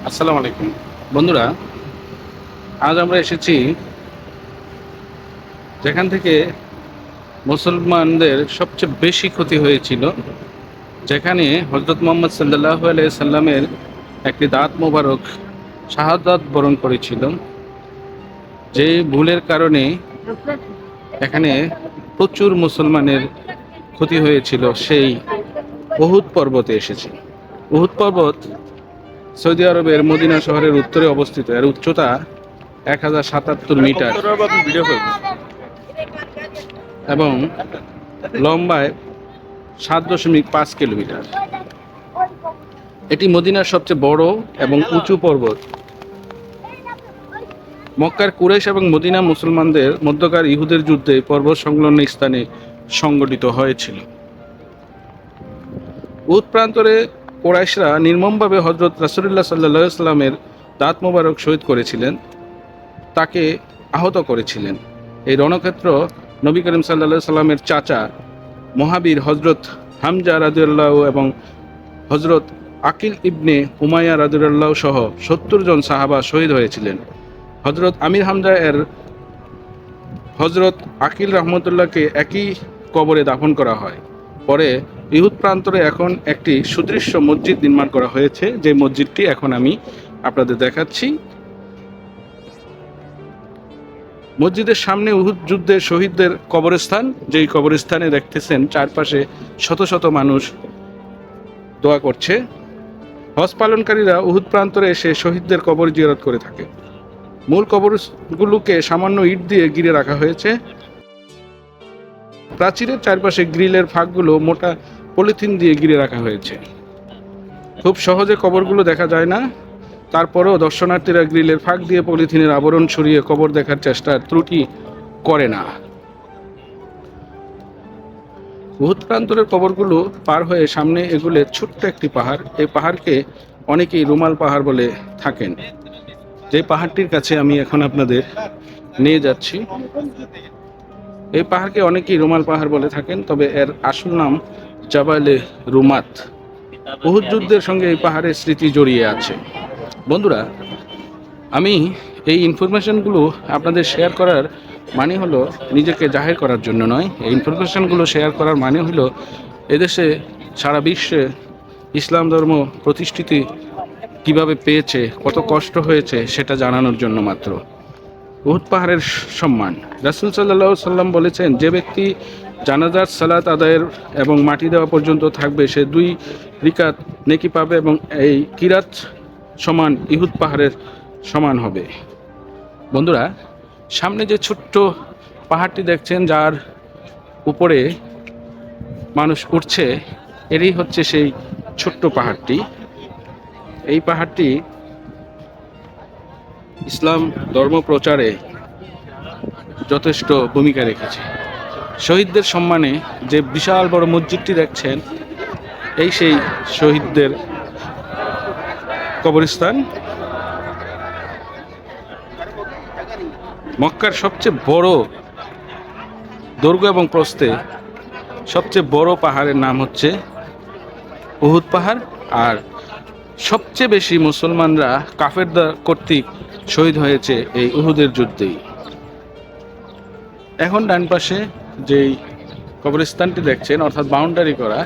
আসসালামু আলাইকুম বন্ধুরা। আজ আমরা এসেছি যেখান থেকে মুসলমানদের সবচেয়ে বেশি ক্ষতি হয়েছিল, যেখানে হযরত মুহাম্মদ সাল্লাল্লাহু আলাইহি সাল্লামের একটি দাঁত মোবারক শাহাদাত বরণ করেছিল। যে ভুলের কারণে এখানে প্রচুর মুসলমানের ক্ষতি হয়েছিল, সেই উহুদ পর্বতে এসেছি। উহুদ পর্বত সৌদি আরবের মদিনা শহরের উত্তরে অবস্থিত। এর উচ্চতা 1077 মিটার এবং লম্বায় 7.5 কিলোমিটার। এটি মদিনার সবচেয়ে বড় এবং উঁচু পর্বত। মক্কার কুরাইশ এবং মদিনা মুসলমানদের মধ্যকার ইহুদের যুদ্ধে পর্বত সংলগ্ন স্থানে সংগঠিত হয়েছিল। উহুদ প্রান্তরে কুরাইশরা নির্মমভাবে হযরত রাসূলুল্লাহ সাল্লাল্লাহু আলাইহি সাল্লামের দাঁত মোবারক শহীদ করেছিলেন, তাকে আহত করেছিলেন। এই রণক্ষেত্র নবী করিম সাল্লাল্লাহু আলাইহি সাল্লামের চাচা মহাবীর হযরত হামজা রাদিয়াল্লাহু এবং হযরত আকিল ইবনে উমাইয়া রাদিয়াল্লাহু সহ 70 জন সাহাবা শহীদ হয়েছিলেন। হযরত আমির হামজা এর হযরত আকিল রহমতুল্লাহকে একই কবরে দাফন করা হয়। পরে ইহুদ প্রান্তরে এখন একটি সুদৃশ্য মসজিদ নির্মাণ করা হয়েছে, যে মসজিদটি এখন আমি আপনাদের দেখাচ্ছি। মসজিদের সামনে উহুদ যুদ্ধের শহীদদের কবরস্থান, যেই কবরস্থানে দেখতেছেন চারপাশে শত শত মানুষ দোয়া করছে। হজ পালনকারীরা উহুদ প্রান্তরে এসে শহীদদের কবর জিয়ারত করে থাকে। মূল কবরগুলোকে সামান্য ইট দিয়ে ঘিরে রাখা হয়েছে। প্রাচীরের চারপাশে গ্রিলের ফাঁকগুলো মোটা পলিথিন দিয়ে ঘিরে রাখা হয়েছে। খুব সহজে কবরগুলো দেখা যায় না, তারপরেও দর্শনার্থীরা গ্রিলের ফাঁক দিয়ে পলিথিনের আবরণ সরিয়ে কবর দেখার চেষ্টার ত্রুটি করে না। উহুদ প্রান্তরের কবরগুলো পার হয়ে সামনে এগুলে ছোট্ট একটি পাহাড়। এই পাহাড়কে অনেকেই রুমাল পাহাড় বলে থাকেন। যে পাহাড়টির কাছে আমি এখন আপনাদের নিয়ে যাচ্ছি, এই পাহাড়কে অনেকেই রুমাল পাহাড় বলে থাকেন, তবে এর আসল নাম জাবালে রুমাত। উহুদ যুদ্ধের সঙ্গে এই পাহাড়ের স্মৃতি জড়িয়ে আছে। বন্ধুরা, আমি এই ইনফরমেশনগুলো আপনাদের শেয়ার করার মানে হলো নিজেকে জাহির করার জন্য নয়। এই ইনফরমেশনগুলো শেয়ার করার মানে হলো এদেশে সারা বিশ্বে ইসলাম ধর্ম প্রতিষ্ঠিত কিভাবে পেয়েছে, কত কষ্ট হয়েছে সেটা জানানোর জন্য মাত্র। উহুদ পাহাড়ের সম্মান। রাসূল সাল্লাল্লাহু আলাইহি সাল্লাম বলেছেন, যে ব্যক্তি জানাজার সালাত আদায়ের এবং মাটি দেওয়া পর্যন্ত থাকবে, সে 2 রিকাত নেকি পাবে এবং এই কিরাত সমান উহুদ পাহাড়ের সমান হবে। বন্ধুরা, সামনে যে ছোট্ট পাহাড়টি দেখছেন, যার উপরে মানুষ উঠছে, এরই হচ্ছে সেই ছোট্ট পাহাড়টি। এই পাহাড়টি ইসলাম ধর্ম প্রচারে যথেষ্ট ভূমিকা রেখেছে। শহীদদের সম্মানে যে বিশাল বড় মসজিদটি দেখছেন, এই সেই শহীদদের কবরস্থান। মক্কার সবচেয়ে বড় দৈর্ঘ্য এবং প্রস্থে সবচেয়ে বড় পাহাড়ের নাম হচ্ছে উহুদ পাহাড়। আর সবচেয়ে বেশি মুসলমানরা কাফেরদের কর্তৃক শহীদ হয়েছে এই উহুদের যুদ্ধেই। এখন ডান পাশে যেই কবরস্থানটি দেখছেন, অর্থাৎ বাউন্ডারি করা,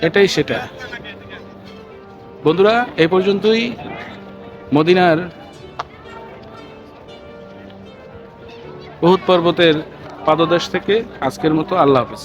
এটাই সেটা। বন্ধুরা, এই পর্যন্তই মদিনার উহুদ পর্বতের পাদদেশ থেকে। আজকের মতো আল্লাহ হাফেজ।